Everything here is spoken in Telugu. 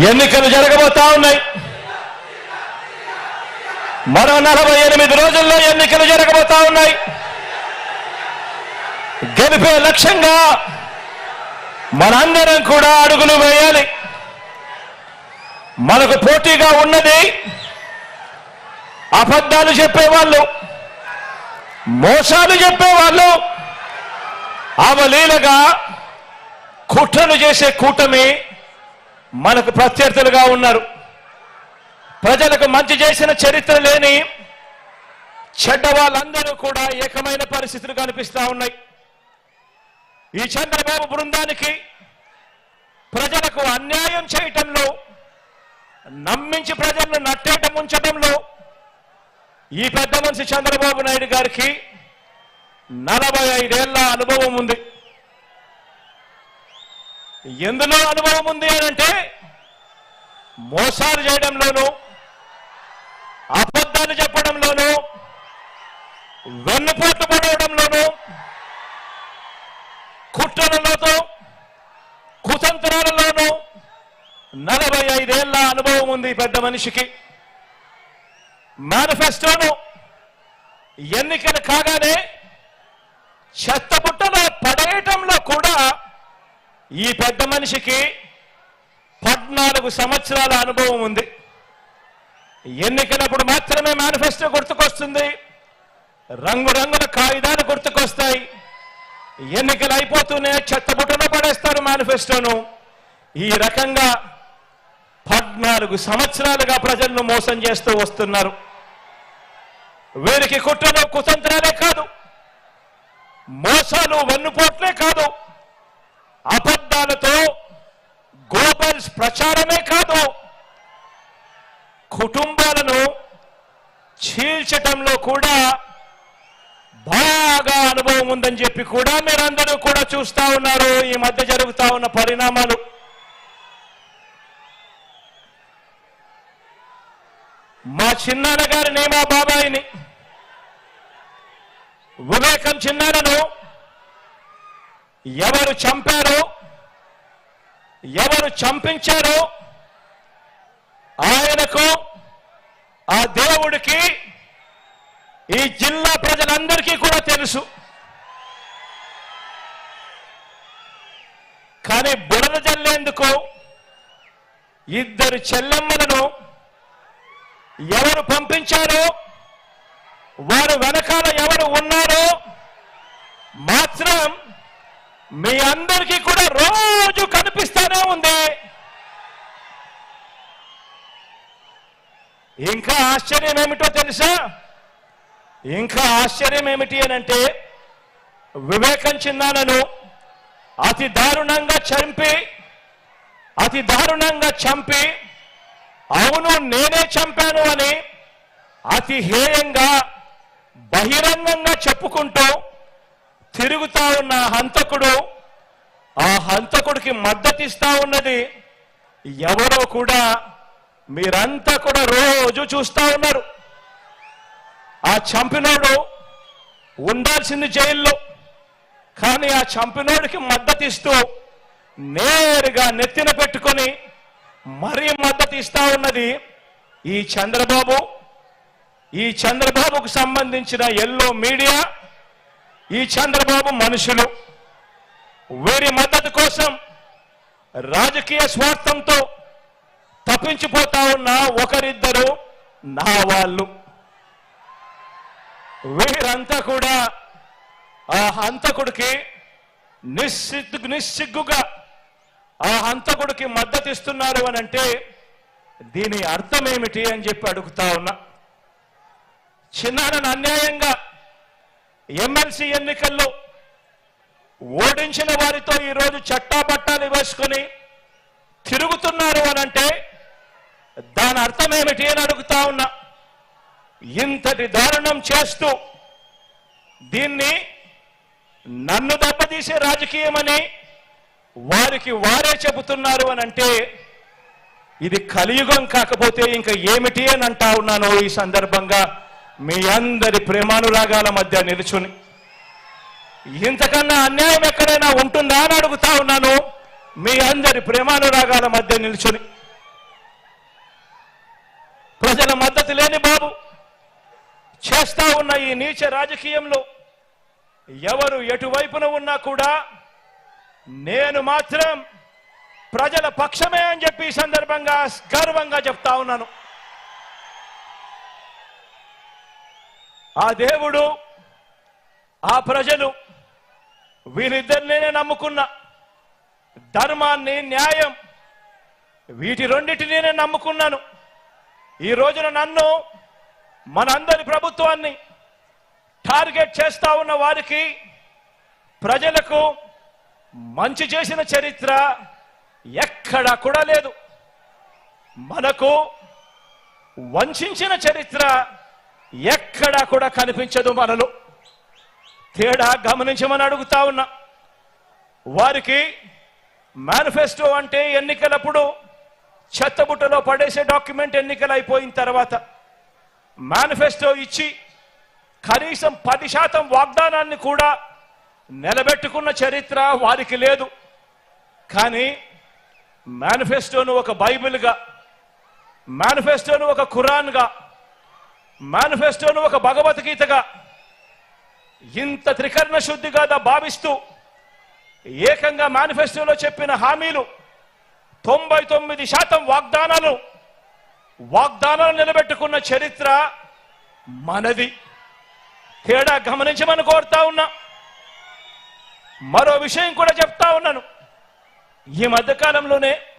ఎన్నికలు జరగబోతా ఉన్నాయి. మరో 48 రోజుల్లో ఎన్నికలు జరగబోతా ఉన్నాయి. గెలిపే లక్ష్యంగా మనందరం కూడా అడుగులు వేయాలి. మనకు పోటీగా ఉన్నది అబద్ధాలు చెప్పేవాళ్ళు, మోసాలు చెప్పేవాళ్ళు, అవలీలగా కుట్రలు చేసే కూటమి మనకు ప్రత్యర్థులుగా ఉన్నారు. ప్రజలకు మంచి చేసిన చరిత్ర లేని చెడ్డ వాళ్ళందరూ కూడా ఏకమైన పరిస్థితులు కనిపిస్తా ఉన్నాయి. ఈ చంద్రబాబు బృందానికి ప్రజలకు అన్యాయం చేయటంలో, నమ్మించి ప్రజలను నట్టేట ముంచడంలో ఈ పెద్ద మనిషి చంద్రబాబు నాయుడు గారికి 45 ఏళ్ల అనుభవం ఉంది. ఎందులో అనుభవం ఉంది అనంటే మోసాలు చేయడంలోనూ, అబద్ధాలు చెప్పడంలోనూ, వెన్నుపోటు పడవడంలోనూ, కుట్రలతో కుతంత్రాలలోనూ 45 ఏళ్ల అనుభవం ఉంది పెద్ద మనిషికి. మేనిఫెస్టోను ఎన్నికలు కాగానే చెత్తబుట్టలో పడేయటంలో కూడా ఈ పెద్ద మనిషికి 14 సంవత్సరాల అనుభవం ఉంది. ఎన్నికలప్పుడు మాత్రమే మేనిఫెస్టో గుర్తుకొస్తుంది, రంగురంగుల కాగితాలు గుర్తుకొస్తాయి. ఎన్నికలు అయిపోతూనే చెత్తబుట్టలో పడేస్తారు మేనిఫెస్టోను. ఈ రకంగా 14 సంవత్సరాలుగా ప్రజలను మోసం చేస్తూ వస్తున్నారు. వీరికి కుట్రలు కుతంత్రాలే కాదు, మోసాలు వెన్నుపోట్లే కాదు, అబద్ధాలతో గ్లోబల్స్ ప్రచారమే కాదు, కుటుంబాలను చీల్చటంలో కూడా బాగా అనుభవం ఉందని చెప్పి కూడా మీరందరూ కూడా చూస్తా ఉన్నారు. ఈ మధ్య జరుగుతా ఉన్న పరిణామాలు. మా చిన్నాన్న గారిని, మా బాబాయిని, వివేకం చిన్నాన్నను ఎవరు చంపారో, ఎవరు చంపించారో ఆయనకు, ఆ దేవుడికి, ఈ జిల్లా ప్రజలందరికీ కూడా తెలుసు. కానీ బురద జల్లేందుకు ఇద్దరు చెల్లెమ్మలను ఎవరు పంపించారో, వారు వెనకాల ఎవరు ఉన్నారో మాత్రం మీ అందరికీ కూడా రోజు కనిపిస్తానే ఉంది. ఇంకా ఆశ్చర్యం ఏమిటో తెలుసా? ఇంకా ఆశ్చర్యం ఏమిటి అనంటే, వివేకం చిన్నాన్నను అతి దారుణంగా చంపి అవును నేనే చంపాను అని అతి హేయంగా బహిరంగంగా చెప్పుకుంటూ తిరుగుతా ఉన్న హంతకుడు, ఆ హంతకుడికి మద్దతిస్తా ఉన్నది ఎవరో కూడా మీరంతా కూడా రోజు చూస్తా ఉన్నారు. ఆ చంపినోడు ఉండాల్సింది జైల్లో, కానీ ఆ చంపినోడికి మద్దతిస్తూ నేరుగా నెత్తిన పెట్టుకొని మరీ మద్దతిస్తా ఉన్నది ఈ చంద్రబాబు, ఈ చంద్రబాబుకు సంబంధించిన ఎల్లో మీడియా, ఈ చంద్రబాబు మనుషులు. వీరి మద్దతు కోసం రాజకీయ స్వార్థంతో తప్పించిపోతా ఉన్న ఒకరిద్దరు నా వాళ్ళు. వీరంతా కూడా ఆ హంతకుడికి నిస్సిగ్గుగా ఆ హంతకుడికి మద్దతిస్తున్నారు అని అంటే దీని అర్థం ఏమిటి అని చెప్పి అడుగుతా ఉన్నా. చిన్నాన్నను అన్యాయంగా ఎమ్మెల్సీ ఎన్నికల్లో ఓడించిన వారితో ఈరోజు చట్టాపట్టాలు వేసుకుని తిరుగుతున్నారు అనంటే దాని అర్థం ఏమిటి అని అడుగుతా ఉన్నా. ఇంతటి దారుణం చేస్తూ దీన్ని నన్ను దెబ్బతీసే రాజకీయమని వారికి వారే చెబుతున్నారు అనంటే ఇది కలియుగం కాకపోతే ఇంకా ఏమిటి అని అంటా ఉన్నాను. ఈ సందర్భంగా మీ అందరి ప్రేమానురాగాల మధ్య నిలుచుని ఇంతకన్నా అన్యాయం ఎక్కడైనా ఉంటుందా అని అడుగుతా ఉన్నాను. మీ అందరి ప్రేమానురాగాల మధ్య నిల్చుని పద్ధతి లేని బాబు చేస్తా ఉన్న ఈ నీచ రాజకీయంలో ఎవరు ఎటువైపున ఉన్నా కూడా నేను మాత్రం ప్రజల పక్షమే అని చెప్పి ఈ సందర్భంగా గర్వంగా చెప్తా ఉన్నాను. ఆ దేవుడు, ఆ ప్రజలు వీరిద్దరినే నమ్ముకున్న ధర్మాన్ని, న్యాయం, వీటి రెండింటినీ నేను నమ్ముకున్నాను. ఈ రోజున నన్ను, మనందరి ప్రభుత్వాన్ని టార్గెట్ చేస్తా ఉన్న వారికి, ప్రజలకు మంచి చేసిన చరిత్ర ఎక్కడా కూడా లేదు. మనకు వంచిన చరిత్ర ఎక్కడా కూడా కనిపించదు. మనలో తేడా గమనించమని అడుగుతా ఉన్నా. వారికి మేనిఫెస్టో అంటే ఎన్నికలప్పుడు చెత్తబుట్టలో పడేసే డాక్యుమెంట్. ఎన్నికలు అయిపోయిన తర్వాత మేనిఫెస్టో ఇచ్చి కనీసం 10% వాగ్దానాన్ని కూడా నిలబెట్టుకున్న చరిత్ర వారికి లేదు. కానీ మేనిఫెస్టోను ఒక బైబిల్గా, మేనిఫెస్టోను ఒక ఖురాన్గా, మేనిఫెస్టోను ఒక భగవద్గీతగా, ఇంత త్రికరణ శుద్ధిగా భావిస్తూ ఏకంగా మేనిఫెస్టోలో చెప్పిన హామీలు 99% వాగ్దానాలు నిలబెట్టుకున్న చరిత్ర మనది. తేడా గమనించమని కోరుతా ఉన్నా. మరో విషయం కూడా చెప్తా ఉన్నాను. ఈ మధ్యకాలంలోనే